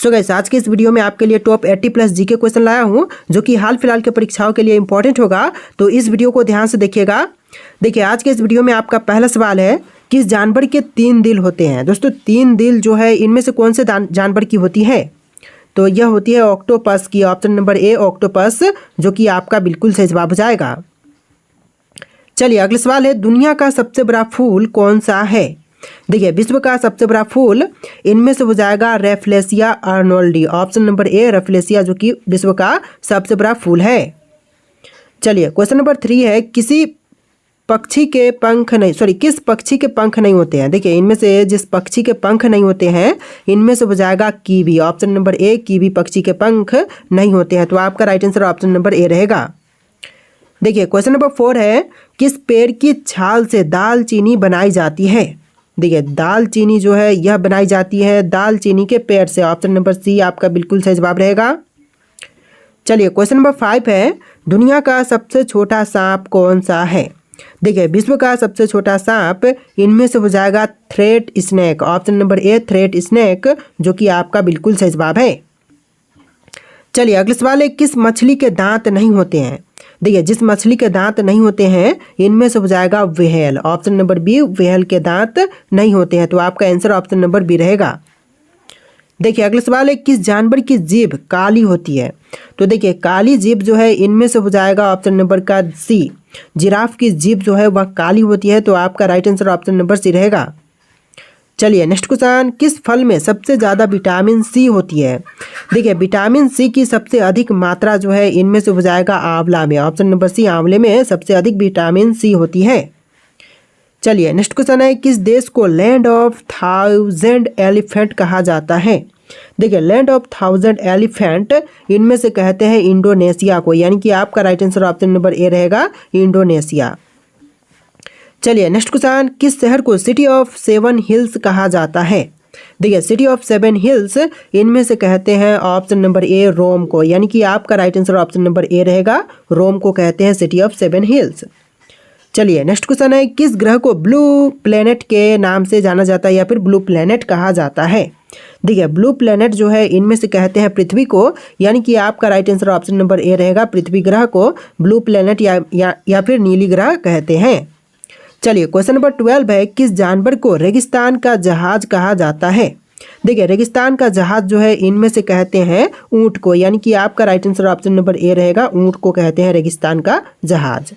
So guys, आज के इस वीडियो में आपके लिए टॉप 80 प्लस जीके क्वेश्चन लाया हूँ जो कि हाल फिलहाल के परीक्षाओं के लिए इंपॉर्टेंट होगा। तो इस वीडियो को ध्यान से देखिएगा। देखिए, आज के इस वीडियो में आपका पहला सवाल है, किस जानवर के 3 दिल होते हैं। दोस्तों, 3 दिल जो है इनमें से कौन से जानवर की होती है? तो यह होती है ऑक्टोपस की। ऑप्शन नंबर ए ऑक्टोपस, जो कि आपका बिल्कुल सही जवाब हो जाएगा। चलिए, अगला सवाल है, दुनिया का सबसे बड़ा फूल कौन सा है? देखिए, विश्व का सबसे बड़ा फूल इनमें से हो जाएगा Rafflesia arnoldii. Option number A Rafflesia, जो कि विश्व का सबसे बड़ा फूल है। चलिए, क्वेश्चन नंबर 3 है, किस पक्षी के पंख नहीं होते हैं? देखिए, इनमें से जिस पक्षी के पंख नहीं होते हैं इनमें से हो जाएगा कीवी। ऑप्शन नंबर ए कीवी पक्षी के पंख नहीं होते हैं। तो आपका राइट आंसर ऑप्शन नंबर ए रहेगा। देखिए, क्वेश्चन नंबर 4 है, किस पेड़ की छाल से दालचीनी बनाई जाती है? देखिए, दालचीनी जो है यह बनाई जाती है दालचीनी के पेड़ से। ऑप्शन नंबर सी आपका बिल्कुल सही जवाब रहेगा। चलिए, क्वेश्चन नंबर 5 है, दुनिया का सबसे छोटा सांप कौन सा है? देखिए, विश्व का सबसे छोटा सांप इनमें से हो जाएगा threat snake. Option number a threat snake, जो कि आपका बिल्कुल सही जवाब है। चलिए, अगला सवाल है, किस मछली के दांत नहीं होते हैं? देखिए, जिस मछली के दांत नहीं होते हैं इनमें से हो जाएगा whale. Option number B whale के दांत नहीं होते हैं। तो आपका आंसर ऑप्शन नंबर बी रहेगा। देखिए, अगला सवाल है, किस जानवर की जीभ काली होती है? तो देखिए, काली जीभ जो है इनमें से हो जाएगा ऑप्शन नंबर का सी, जिराफ की जीभ जो है वह काली होती है। तो आपका right answer option number C रहेगा। चलिए, नेक्स्ट क्वेश्चन, किस फल में सबसे ज़्यादा विटामिन सी होती है? देखिए, विटामिन सी की सबसे अधिक मात्रा जो है इनमें से हो जाएगा आंवला में। ऑप्शन नंबर सी आंवले में सबसे अधिक विटामिन सी होती है। चलिए, नेक्स्ट क्वेश्चन है, किस देश को लैंड ऑफ 1000 एलिफेंट कहा जाता है? देखिए, लैंड ऑफ 1000 एलिफेंट इनमें से कहते हैं इंडोनेशिया को, यानी कि आपका राइट आंसर ऑप्शन नंबर ए रहेगा, इंडोनेशिया। चलिए, नेक्स्ट क्वेश्चन, किस शहर को सिटी ऑफ 7 हिल्स कहा जाता है? देखिए, सिटी ऑफ 7 हिल्स इनमें से कहते हैं ऑप्शन नंबर ए रोम को, यानी कि आपका राइट आंसर ऑप्शन नंबर ए रहेगा, रोम को कहते हैं सिटी ऑफ 7 हिल्स। चलिए, नेक्स्ट क्वेश्चन है, किस ग्रह को ब्लू प्लेनेट के नाम से जाना जाता है या फिर ब्लू प्लेनेट कहा जाता है? देखिए, ब्लू प्लेनेट जो है इनमें से कहते हैं पृथ्वी को, यानी कि आपका राइट आंसर ऑप्शन नंबर ए रहेगा, पृथ्वी ग्रह को ब्लू प्लेनेट या फिर नीली ग्रह कहते हैं। चलिए, क्वेश्चन नंबर 12 है, किस जानवर को रेगिस्तान का जहाज कहा जाता है? देखिए, रेगिस्तान का जहाज जो है इनमें से कहते हैं ऊंट को, यानी कि आपका राइट आंसर ऑप्शन नंबर ए रहेगा, ऊंट को कहते हैं रेगिस्तान का जहाज।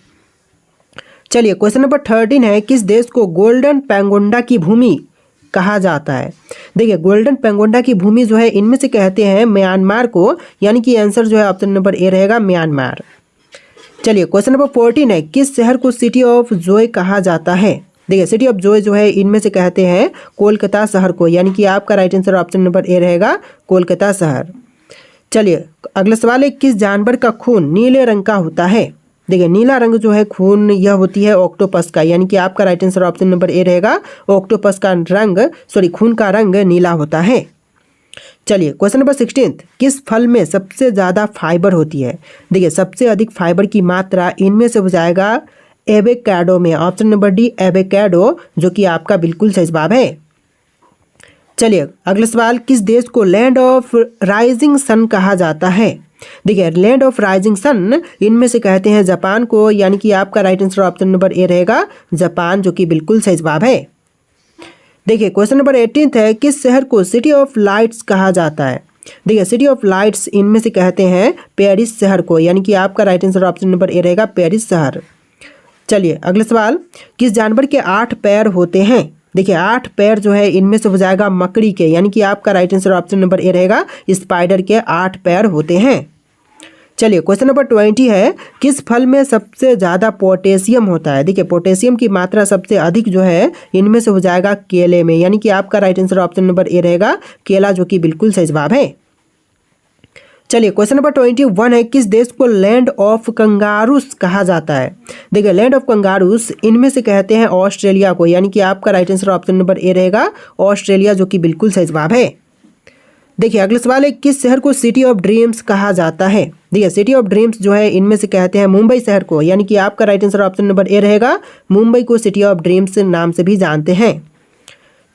चलिए, क्वेश्चन नंबर 13 है, किस देश को गोल्डन पेंगोंडा की भूमि कहा जाता है? देखिए, गोल्डन पेंगोंडा की भूमि जो है इनमें से कहते हैं म्यांमार को, यानी कि आंसर जो है ऑप्शन नंबर ए रहेगा, म्यांमार। चलिए, क्वेश्चन नंबर 14 है, किस शहर को सिटी ऑफ जॉय कहा जाता है? देखिए, सिटी ऑफ जॉय जो है इनमें से कहते हैं कोलकाता शहर को, यानी कि आपका राइट आंसर ऑप्शन नंबर ए रहेगा, कोलकाता शहर। चलिए, अगला सवाल है, किस जानवर का खून नीले रंग का होता है? देखिए, नीला रंग जो है खून यह होती है ऑक्टोपस का, यानी कि आपका राइट आंसर ऑप्शन नंबर ए रहेगा, ऑक्टोपस का खून का रंग नीला होता है। चलिए, क्वेश्चन नंबर 16, किस फल में सबसे ज़्यादा फाइबर होती है? देखिए, सबसे अधिक फाइबर की मात्रा इनमें से हो जाएगा एवोकाडो में। ऑप्शन नंबर डी एवोकाडो, जो कि आपका बिल्कुल सही जवाब है। चलिए, अगला सवाल, किस देश को लैंड ऑफ राइजिंग सन कहा जाता है? देखिए, लैंड ऑफ राइजिंग सन इनमें से कहते हैं जापान को, यानी कि आपका राइट आंसर ऑप्शन नंबर ए रहेगा, जापान, जो कि बिल्कुल सही जवाब है। देखिए, क्वेश्चन नंबर 18 है, किस शहर को सिटी ऑफ लाइट्स कहा जाता है? देखिए, सिटी ऑफ लाइट्स इनमें से कहते हैं पेरिस शहर को, यानी कि आपका राइट आंसर ऑप्शन नंबर ए रहेगा, पेरिस शहर। चलिए, अगला सवाल, किस जानवर के 8 पैर होते हैं? देखिए, 8 पैर जो है इनमें से हो जाएगा मकड़ी के, यानी कि आपका राइट आंसर ऑप्शन नंबर ए रहेगा, स्पाइडर के 8 पैर होते हैं। चलिए, क्वेश्चन नंबर 20 है, किस फल में सबसे ज़्यादा पोटेशियम होता है? देखिए, पोटेशियम की मात्रा सबसे अधिक जो है इनमें से हो जाएगा केले में, यानी कि आपका राइट आंसर ऑप्शन नंबर ए रहेगा, केला, जो कि बिल्कुल सही जवाब है। चलिए, क्वेश्चन नंबर 21 है, किस देश को लैंड ऑफ कंगारूस कहा जाता है? देखिए, लैंड ऑफ कंगारूस इनमें से कहते हैं ऑस्ट्रेलिया को, यानी कि आपका राइट आंसर ऑप्शन नंबर ए रहेगा, ऑस्ट्रेलिया, जो कि बिल्कुल सही जवाब है। देखिए, अगला सवाल है, किस शहर को सिटी ऑफ ड्रीम्स कहा जाता है? देखिए, सिटी ऑफ ड्रीम्स जो है इनमें से कहते हैं मुंबई शहर को, यानी कि आपका राइट आंसर ऑप्शन नंबर ए रहेगा, मुंबई को सिटी ऑफ ड्रीम्स नाम से भी जानते हैं।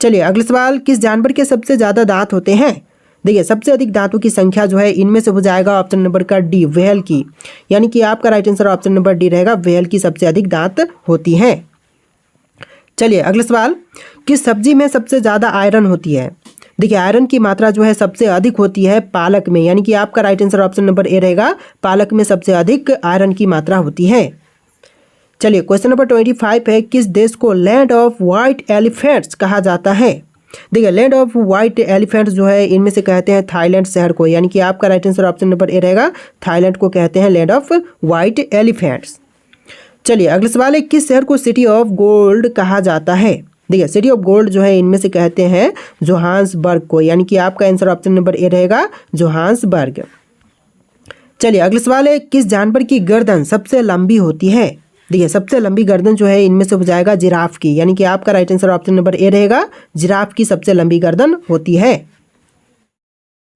चलिए, अगला सवाल, किस जानवर के सबसे ज़्यादा दांत होते हैं? देखिए सबसे अधिक दांतों की संख्या जो है इनमें से हो जाएगा ऑप्शन नंबर का डी, व्हेल की। यानी कि आपका right answer option number D रहेगा, व्हेल की सबसे अधिक दांत होती हैं। चलिए अगला सवाल, किस सब्जी में सबसे ज़्यादा आयरन होती है? देखिए आयरन की मात्रा जो है सबसे अधिक होती है पालक में, यानी कि आपका राइट आंसर ऑप्शन नंबर ए रहेगा, पालक में सबसे अधिक आयरन की मात्रा होती है। चलिए क्वेश्चन नंबर 25 है, किस देश को लैंड ऑफ वाइट एलिफेंट्स कहा जाता है? देखिए लैंड ऑफ वाइट एलिफेंट्स जो है इनमें से कहते हैं थाईलैंड शहर को, यानी कि आपका राइट आंसर ऑप्शन नंबर ए रहेगा, थाईलैंड को कहते हैं लैंड ऑफ वाइट एलिफेंट्स। चलिए अगला सवाल है, किस शहर को सिटी ऑफ गोल्ड कहा जाता है? देखिए सिटी ऑफ गोल्ड जो है इनमें से कहते हैं जोहान्सबर्ग को, यानी कि आपका आंसर ऑप्शन नंबर ए रहेगा, जोहान्सबर्ग। चलिए अगला सवाल है, किस जानवर की गर्दन सबसे लंबी होती है? देखिए सबसे लंबी गर्दन जो है इनमें से हो जाएगा जिराफ की, यानी कि आपका राइट आंसर ऑप्शन नंबर ए रहेगा, जिराफ की सबसे लंबी गर्दन होती है।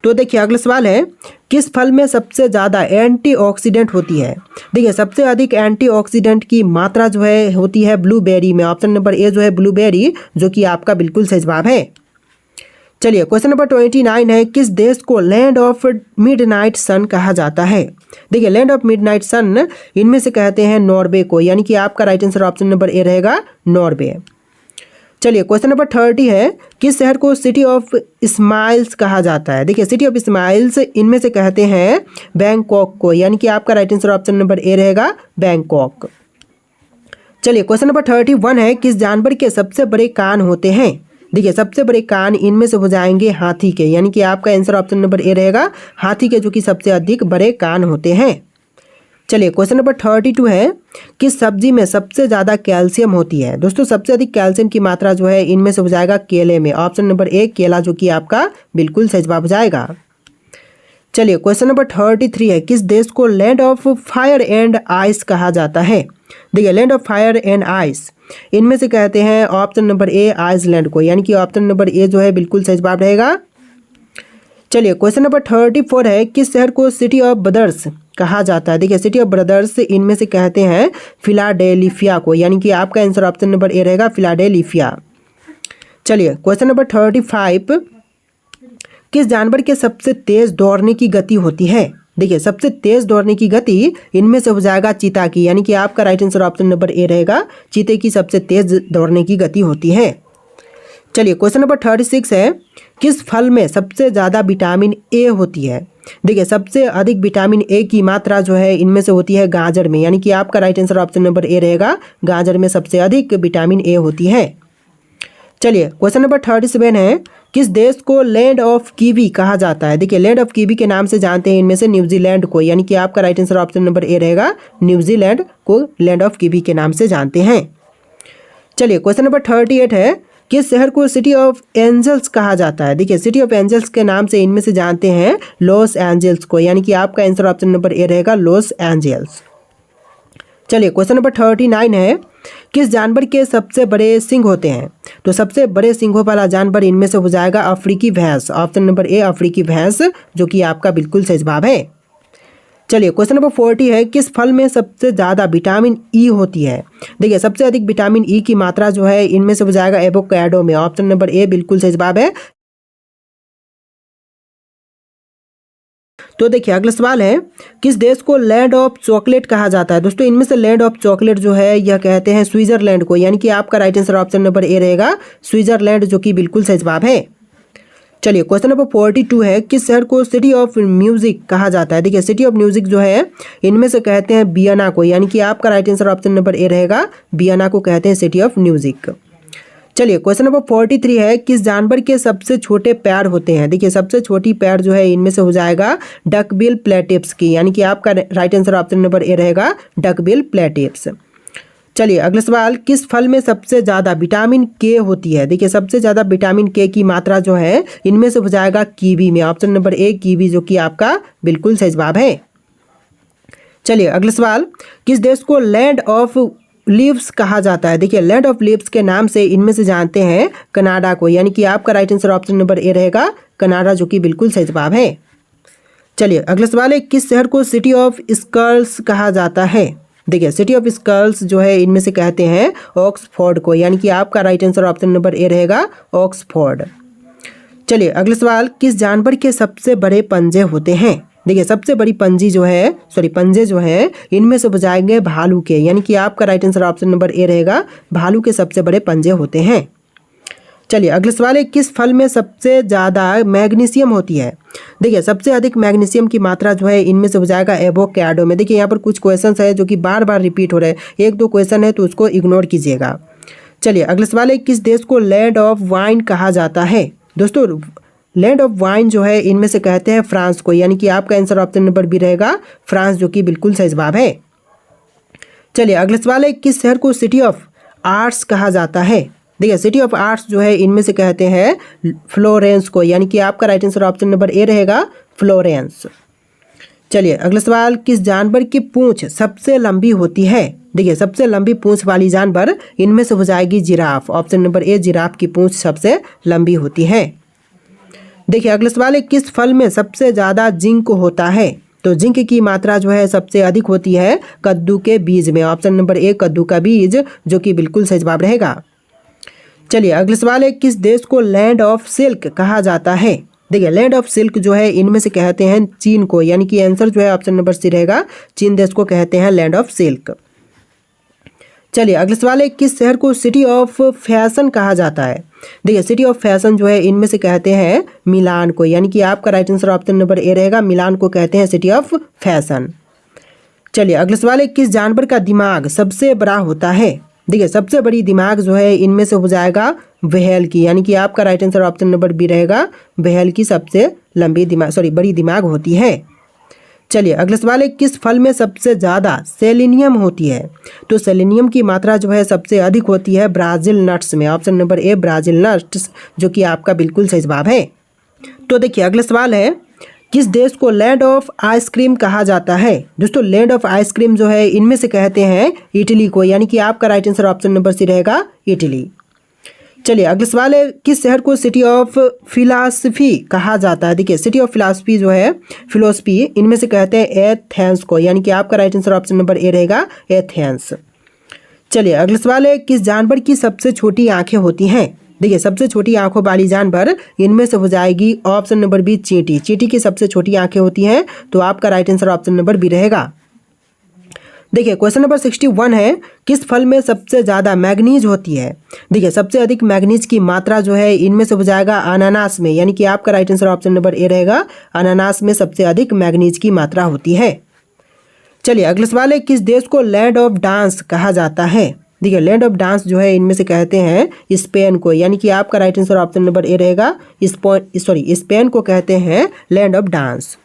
तो देखिए अगला सवाल है, किस फल में सबसे ज़्यादा एंटीऑक्सीडेंट होती है? देखिए सबसे अधिक एंटीऑक्सीडेंट की मात्रा जो है होती है ब्लूबेरी में, ऑप्शन नंबर ए जो है ब्लूबेरी, जो कि आपका बिल्कुल सही जवाब है। चलिए क्वेश्चन नंबर 29 है, किस देश को लैंड ऑफ मिडनाइट सन कहा जाता है? देखिए लैंड ऑफ मिडनाइट सन इनमें से कहते हैं नॉर्वे को, यानी कि आपका राइट आंसर ऑप्शन नंबर ए रहेगा, नॉर्वे। चलिए क्वेश्चन नंबर 30 है, किस शहर को सिटी ऑफ स्माइल्स कहा जाता है? देखिए सिटी ऑफ स्माइल्स इनमें से कहते हैं बैंकॉक को, यानी कि आपका राइट आंसर ऑप्शन नंबर ए रहेगा, बैंकॉक। चलिए क्वेश्चन नंबर 31 है, किस जानवर के सबसे बड़े कान होते हैं? देखिए सबसे बड़े कान इनमें से हो जाएंगे हाथी के, यानी कि आपका आंसर ऑप्शन नंबर ए रहेगा, हाथी के, जो कि सबसे अधिक बड़े कान होते हैं। चलिए क्वेश्चन नंबर 32 है, किस सब्जी में सबसे ज़्यादा कैल्शियम होती है? दोस्तों सबसे अधिक कैल्शियम की मात्रा जो है इनमें से हो जाएगा केले में, ऑप्शन नंबर ए केला, जो कि आपका बिल्कुल सही जवाब हो जाएगा। चलिए क्वेश्चन नंबर 33 है, किस देश को land of fire and ice कहा जाता है? देखिए land of fire and ice इनमें से कहते हैं ऑप्शन नंबर ए आइसलैंड को, यानी कि ऑप्शन नंबर ए जो है बिल्कुल सही जवाब रहेगा। चलिए क्वेश्चन नंबर 34 है, किस शहर को सिटी ऑफ ब्रदर्स कहा जाता है? देखिए सिटी ऑफ ब्रदर्स इनमें से कहते हैं फिलाडेल्फिया को, यानी कि आपका आंसर ऑप्शन नंबर ए रहेगा, फिलाडेल्फिया। चलिए क्वेश्चन नंबर 35, किस जानवर के सबसे तेज दौड़ने की गति होती है? देखिए सबसे तेज दौड़ने की गति इनमें से हो जाएगा चीता की, यानी कि आपका राइट आंसर ऑप्शन नंबर ए रहेगा, चीते की सबसे तेज दौड़ने की गति होती है। चलिए क्वेश्चन नंबर 36 है, किस फल में सबसे ज़्यादा विटामिन ए होती है? देखिए सबसे अधिक विटामिन ए की मात्रा जो है इनमें से होती है गाजर में, यानी कि आपका राइट आंसर ऑप्शन नंबर ए रहेगा, गाजर में सबसे अधिक विटामिन ए होती है। चलिए क्वेश्चन नंबर 37 है, किस देश को लैंड ऑफ कीवी कहा जाता है? देखिए लैंड ऑफ कीवी के नाम से जानते हैं इनमें से न्यूजीलैंड को, यानी कि आपका राइट आंसर ऑप्शन नंबर ए रहेगा, न्यूजीलैंड को लैंड ऑफ कीवी के नाम से जानते हैं। चलिए क्वेश्चन नंबर 38 है, किस शहर को सिटी ऑफ एंजल्स कहा जाता है? देखिए सिटी ऑफ एंजल्स के नाम से इनमें से जानते हैं लॉस एंजल्स को, यानी कि आपका आंसर ऑप्शन नंबर ए रहेगा, लॉस एंजल्स। चलिए क्वेश्चन नंबर 39 है, किस जानवर के सबसे बड़े सींग होते हैं? तो सबसे बड़े सींगों वाला जानवर इनमें से हो जाएगा अफ्रीकी भैंस, ऑप्शन नंबर ए अफ्रीकी भैंस, जो कि आपका बिल्कुल सही जवाब है। चलिए क्वेश्चन नंबर 40 है, किस फल में सबसे ज़्यादा विटामिन ई होती है? देखिए सबसे अधिक विटामिन ई की मात्रा जो है इनमें से हो जाएगा एवोकाडो में, ऑप्शन नंबर ए बिल्कुल सही जवाब है। तो देखिए अगला सवाल है, किस देश को लैंड ऑफ चॉकलेट कहा जाता है? दोस्तों इनमें से लैंड ऑफ चॉकलेट जो है यह कहते हैं स्विट्जरलैंड को, यानी कि आपका राइट आंसर ऑप्शन नंबर ए रहेगा, स्विट्जरलैंड, जो कि बिल्कुल सही जवाब है। चलिए क्वेश्चन नंबर 42 है, किस शहर को सिटी ऑफ म्यूजिक कहा जाता है? देखिए सिटी ऑफ म्यूजिक जो है इनमें से कहते हैं वियना को, यानी कि आपका राइट आंसर ऑप्शन नंबर ए रहेगा, वियना को कहते हैं सिटी ऑफ म्यूजिक। चलिए क्वेश्चन नंबर 43 है, किस जानवर के सबसे छोटे पैर होते हैं? देखिए सबसे छोटी पैर जो है इनमें से हो जाएगा डकबिल प्लेटिप्स की, यानी कि आपका राइट आंसर ऑप्शन नंबर ए रहेगा, डकबिल प्लेटिप्स। चलिए अगला सवाल, किस फल में सबसे ज़्यादा विटामिन के होती है? देखिए सबसे ज़्यादा विटामिन के की मात्रा जो है इनमें से हो जाएगा कीवी में, ऑप्शन नंबर ए कीवी, जो कि आपका बिल्कुल सही जवाब है। चलिए अगला सवाल, किस देश को लैंड ऑफ लीव्स कहा जाता है? देखिए लैंड ऑफ लीव्स के नाम से इनमें से जानते हैं कनाडा को, यानी कि आपका राइट आंसर ऑप्शन नंबर ए रहेगा, कनाडा, जो कि बिल्कुल सही जवाब है। चलिए अगला सवाल है, किस शहर को सिटी ऑफ स्कल्स कहा जाता है? देखिए सिटी ऑफ स्कल्स जो है इनमें से कहते हैं ऑक्सफोर्ड को, यानी कि आपका राइट आंसर ऑप्शन नंबर ए रहेगा, ऑक्सफोर्ड। चलिए अगला सवाल, किस जानवर के सबसे बड़े पंजे होते हैं? देखिए सबसे बड़ी पंजे जो है इनमें से बुझाएंगे भालू के, यानी कि आपका राइट आंसर ऑप्शन नंबर ए रहेगा, भालू के सबसे बड़े पंजे होते हैं। चलिए अगला सवाल है, किस फल में सबसे ज़्यादा मैग्नीशियम होती है? देखिए सबसे अधिक मैग्नीशियम की मात्रा जो है इनमें से हो जाएगा एवोकाडो में। देखिए यहाँ पर कुछ क्वेश्चंस है जो कि बार बार रिपीट हो रहे हैं, एक दो क्वेश्चन है तो उसको इग्नोर कीजिएगा। चलिए अगला सवाल है, किस देश को लैंड ऑफ वाइन कहा जाता है? दोस्तों लैंड ऑफ वाइन जो है इनमें से कहते हैं फ्रांस को, यानी कि आपका आंसर ऑप्शन नंबर बी रहेगा फ्रांस, जो कि बिल्कुल सही जवाब है। चलिए अगला सवाल है, किस शहर को सिटी ऑफ आर्ट्स कहा जाता है? देखिए सिटी ऑफ आर्ट्स जो है इनमें से कहते हैं फ्लोरेंस को, यानी कि आपका राइट आंसर ऑप्शन नंबर ए रहेगा फ्लोरेंस। चलिए अगला सवाल, किस जानवर की पूंछ सबसे लंबी होती है? देखिए सबसे लंबी पूंछ वाली जानवर इनमें से हो जाएगी जिराफ, ऑप्शन नंबर ए जिराफ की पूंछ सबसे लंबी होती है। देखिए अगला सवाल है, किस फल में सबसे ज़्यादा जिंक होता है? तो जिंक की मात्रा जो है सबसे अधिक होती है कद्दू के बीज में, ऑप्शन नंबर ए कद्दू का बीज, जो कि बिल्कुल सही जवाब रहेगा। चलिए अगला सवाल है, किस देश को लैंड ऑफ सिल्क कहा जाता है? देखिए लैंड ऑफ सिल्क जो है इनमें से कहते हैं चीन को, यानी कि आंसर जो है ऑप्शन नंबर सी रहेगा, चीन देश को कहते हैं लैंड ऑफ सिल्क। चलिए अगला सवाल है, किस शहर को सिटी ऑफ फैशन कहा जाता है? देखिए सिटी ऑफ फैशन जो है इनमें से कहते हैं मिलान को, यानी कि आपका राइट आंसर ऑप्शन नंबर ए रहेगा, मिलान को कहते हैं सिटी ऑफ फैशन। चलिए अगला सवाल है, किस जानवर का दिमाग सबसे बड़ा होता है? देखिए सबसे बड़ी दिमाग जो है इनमें से हो जाएगा व्हेल की, यानी कि आपका right answer option number B रहेगा, व्हेल की सबसे बड़ी दिमाग होती है। चलिए अगला सवाल है, किस फल में सबसे ज़्यादा सेलेनियम होती है? तो सेलेनियम की मात्रा जो है सबसे अधिक होती है ब्राज़ील नट्स में, ऑप्शन नंबर ए ब्राज़ील नट्स, जो कि आपका बिल्कुल सही जवाब है। तो देखिए अगला सवाल है, किस देश को लैंड ऑफ आइसक्रीम कहा जाता है? दोस्तों लैंड ऑफ आइसक्रीम जो है इनमें से कहते हैं इटली को, यानी कि आपका right answer option number C रहेगा इटली। चलिए अगला सवाल है, किस शहर को सिटी ऑफ फिलॉसफी कहा जाता है? देखिए सिटी ऑफ फिलॉसफी जो है फिलोसफी इनमें से कहते हैं एथेंस को, यानी कि आपका राइट आंसर ऑप्शन नंबर ए रहेगा एथेंस। चलिए अगला सवाल है, किस जानवर की सबसे छोटी आंखें होती हैं? देखिए सबसे छोटी आंखों वाली जानवर इनमें से हो जाएगी ऑप्शन नंबर बी चींटी, चींटी की सबसे छोटी आंखें होती हैं, तो आपका right answer option number B रहेगा। देखिए क्वेश्चन नंबर 61 है, किस फल में सबसे ज़्यादा मैग्नीज होती है? देखिए सबसे अधिक मैग्नीज की मात्रा जो है इनमें से हो जाएगा अनानास में, यानी कि आपका राइट आंसर ऑप्शन नंबर ए रहेगा, अनानास में सबसे अधिक मैग्नीज की मात्रा होती है। चलिए अगला सवाल है, किस देश को लैंड ऑफ डांस कहा जाता है? देखिए लैंड ऑफ डांस जो है इनमें से कहते हैं स्पेन को, यानी कि आपका राइट आंसर ऑप्शन नंबर ए रहेगा, स्पेन को कहते हैं लैंड ऑफ डांस।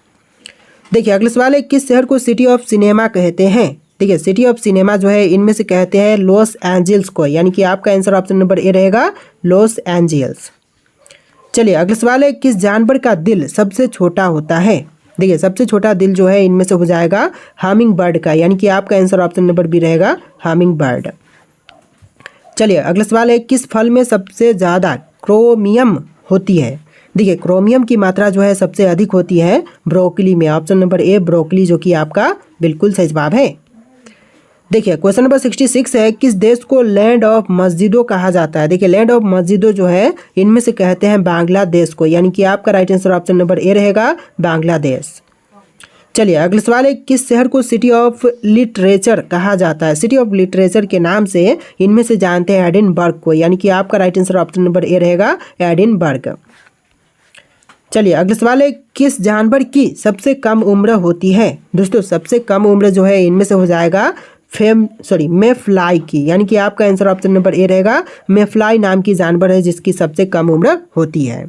देखिए अगला सवाल है, किस शहर को सिटी ऑफ सिनेमा कहते हैं? देखिए सिटी ऑफ सिनेमा जो है इनमें से कहते हैं लॉस एंजल्स को, यानी कि आपका आंसर ऑप्शन नंबर ए रहेगा लॉस एंजल्स। चलिए अगला सवाल है, किस जानवर का दिल सबसे छोटा होता है? देखिए सबसे छोटा दिल जो है इनमें से हो जाएगा हमिंग बर्ड का, यानी कि आपका आंसर ऑप्शन नंबर बी रहेगा हमिंग बर्ड। चलिए अगला सवाल है, किस फल में सबसे ज़्यादा क्रोमियम होती है? देखिए क्रोमियम की मात्रा जो है सबसे अधिक होती है ब्रोकली में, ऑप्शन नंबर ए ब्रोकली, जो कि आपका बिल्कुल सही जवाब है। देखिए क्वेश्चन नंबर 66 है, किस देश को लैंड ऑफ मस्जिदों कहा जाता है? देखिए लैंड ऑफ मस्जिदों जो है इनमें से कहते हैं बांग्लादेश को, यानी कि आपका राइट आंसर ऑप्शन नंबर ए रहेगा बांग्लादेश। चलिए अगला सवाल है, किस शहर को सिटी ऑफ लिटरेचर कहा जाता है? सिटी ऑफ लिटरेचर के नाम से इनमें से जानते हैं एडिनबर्ग को, यानी कि आपका राइट आंसर ऑप्शन नंबर ए रहेगा एडिनबर्ग। चलिए अगला सवाल है, किस जानवर की सबसे कम उम्र होती है? दोस्तों सबसे कम उम्र जो है इनमें से हो जाएगा मेफ्लाई की, यानी कि आपका आंसर ऑप्शन नंबर ए रहेगा, मेफ्लाई नाम की जानवर है जिसकी सबसे कम उम्र होती है।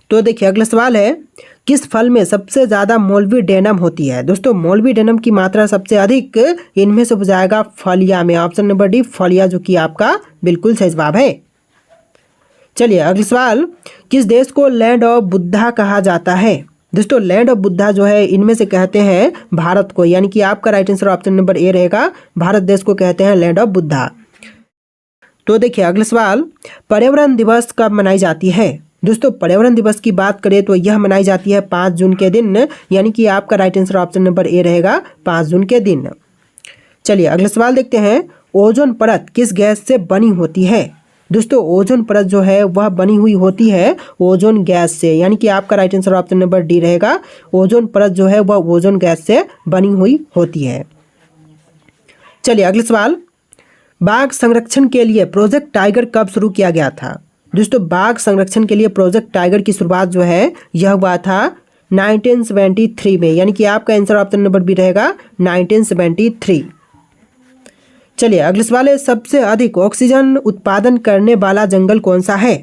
तो देखिए अगला सवाल है, किस फल में सबसे ज़्यादा मोल्विडेनम होती है? दोस्तों मोल्विडेनम की मात्रा सबसे अधिक इनमें से हो जाएगा फलिया में, ऑप्शन नंबर डी फलिया, जो कि आपका बिल्कुल सही जवाब है। चलिए अगला सवाल, किस देश को लैंड ऑफ बुद्धा कहा जाता है? दोस्तों लैंड ऑफ बुद्धा जो है इनमें से कहते हैं भारत को, यानी कि आपका राइट आंसर ऑप्शन नंबर ए रहेगा, भारत देश को कहते हैं लैंड ऑफ बुद्धा। तो देखिए अगला सवाल, पर्यावरण दिवस कब मनाई जाती है? दोस्तों पर्यावरण दिवस की बात करें तो यह मनाई जाती है 5 जून के दिन, यानी कि आपका राइट आंसर ऑप्शन नंबर ए रहेगा 5 जून के दिन। चलिए अगला सवाल देखते हैं, ओजोन परत किस गैस से बनी होती है? दोस्तों ओजोन परत जो है वह बनी हुई होती है ओजोन गैस से, यानी कि आपका right answer option number D रहेगा। ओजोन परत जो है वह ओजोन गैस से बनी हुई होती है। चलिए अगला सवाल, बाघ संरक्षण के लिए प्रोजेक्ट टाइगर कब शुरू किया गया था? दोस्तों बाघ संरक्षण के लिए प्रोजेक्ट टाइगर की शुरुआत जो है यह हुआ था 1973 में, यानी कि आपका आंसर ऑप्शन नंबर बी रहेगा 1973। चलिए अगला सवाल है, सबसे अधिक ऑक्सीजन उत्पादन करने वाला जंगल कौन सा है?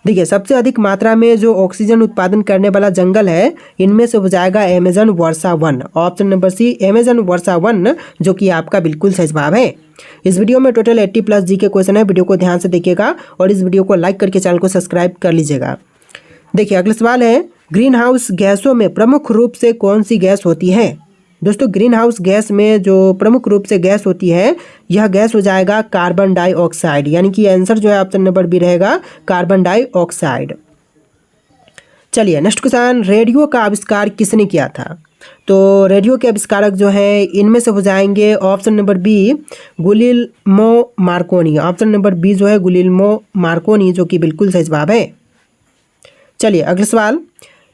देखिए सबसे अधिक मात्रा में जो ऑक्सीजन उत्पादन करने वाला जंगल है इनमें से हो जाएगा अमेजन वर्षा वन, ऑप्शन नंबर सी अमेजन वर्षा वन, जो कि आपका बिल्कुल सही जवाब है। इस वीडियो में टोटल 80+ जी के क्वेश्चन है, वीडियो को ध्यान से देखिएगा और इस वीडियो को लाइक करके चैनल को सब्सक्राइब कर लीजिएगा। देखिए अगला सवाल है, ग्रीन हाउस गैसों में प्रमुख रूप से कौन सी गैस होती है? दोस्तों ग्रीन हाउस गैस में जो प्रमुख रूप से गैस होती है यह गैस हो जाएगा कार्बन डाइऑक्साइड, यानी कि आंसर जो है ऑप्शन नंबर बी रहेगा कार्बन डाइऑक्साइड। चलिए नेक्स्ट क्वेश्चन, रेडियो का आविष्कार किसने किया था? तो रेडियो के आविष्कारक जो है इनमें से हो जाएंगे option number B Guglielmo Marconi, option number B जो है गुलिल्मो मार्कोनी, जो कि बिल्कुल सही जवाब है। चलिए अगला सवाल,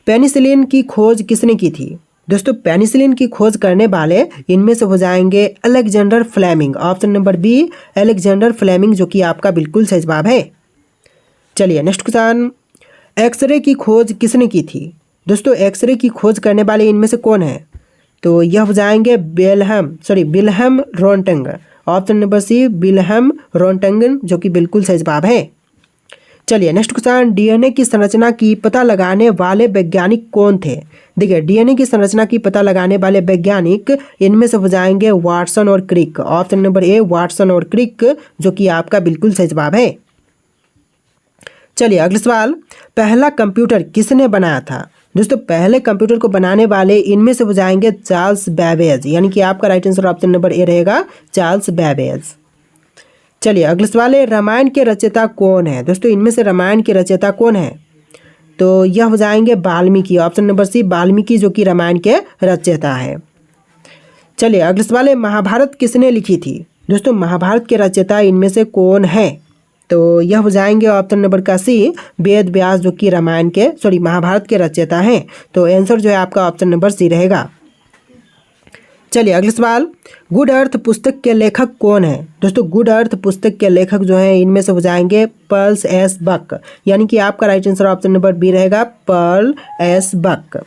पेनिसिलिन की खोज किसने की थी? दोस्तों पेनिसिलिन की खोज करने वाले इनमें से हो जाएंगे Alexander Fleming, option number B Alexander Fleming, जो कि आपका बिल्कुल सही जवाब है। चलिए नेक्स्ट क्वेश्चन, एक्सरे की खोज किसने की थी? दोस्तों एक्सरे की खोज करने वाले इनमें से कौन है? तो यह हो जाएंगे Wilhelm Rontgen, option number C Wilhelm Rontgen, जो कि बिल्कुल सही जवाब है। चलिए नेक्स्ट क्वेश्चन, डीएनए की संरचना की पता लगाने वाले वैज्ञानिक कौन थे? देखिए डीएनए की संरचना की पता लगाने वाले वैज्ञानिक इनमें से हो जाएंगे वाटसन और क्रिक, ऑप्शन नंबर ए वाटसन और क्रिक, जो कि आपका बिल्कुल सही जवाब है। चलिए अगला सवाल, पहला कंप्यूटर किसने बनाया था? दोस्तों पहले कंप्यूटर को बनाने वाले इनमें से हो जाएंगे चार्ल्स बैबेज, यानी कि आपका राइट आंसर ऑप्शन नंबर ए रहेगा चार्ल्स बैबेज। चलिए अगला सवाल है, रामायण के रचयिता कौन है? दोस्तों इनमें से रामायण के रचयिता कौन है? तो यह हो जाएंगे Valmiki, option number C Valmiki, जो कि रामायण के रचयिता है। चलिए अगला सवाल है, महाभारत किसने लिखी थी? दोस्तों महाभारत के रचयिता इनमें से कौन है? तो यह हो जाएंगे ऑप्शन नंबर का सी वेद व्यास, जो कि महाभारत के रचयिता हैं। तो आंसर जो है आपका ऑप्शन नंबर सी रहेगा। चलिए अगला सवाल, गुड अर्थ पुस्तक के लेखक कौन है? दोस्तों गुड अर्थ पुस्तक के लेखक जो हैं इनमें से हो जाएंगे पर्ल एस बक, यानी कि आपका right answer option number B रहेगा पर्ल एस बक।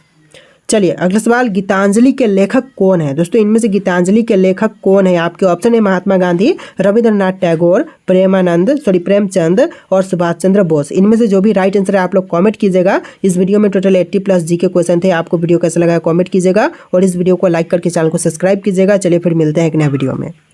चलिए अगला सवाल, गीतांजलि के लेखक कौन है? दोस्तों इनमें से गीतांजलि के लेखक कौन है? आपके ऑप्शन है महात्मा गांधी, रविंद्रनाथ टैगोर, प्रेमचंद और सुभाष चंद्र बोस। इनमें से जो भी राइट आंसर है आप लोग कमेंट कीजिएगा। इस वीडियो में टोटल 80+ जी के क्वेश्चन थे। आपको वीडियो कैसा लगा कमेंट कीजिएगा और इस वीडियो को लाइक करके चैनल को सब्सक्राइब कीजिएगा। चलिए फिर मिलते हैं एक नया वीडियो में।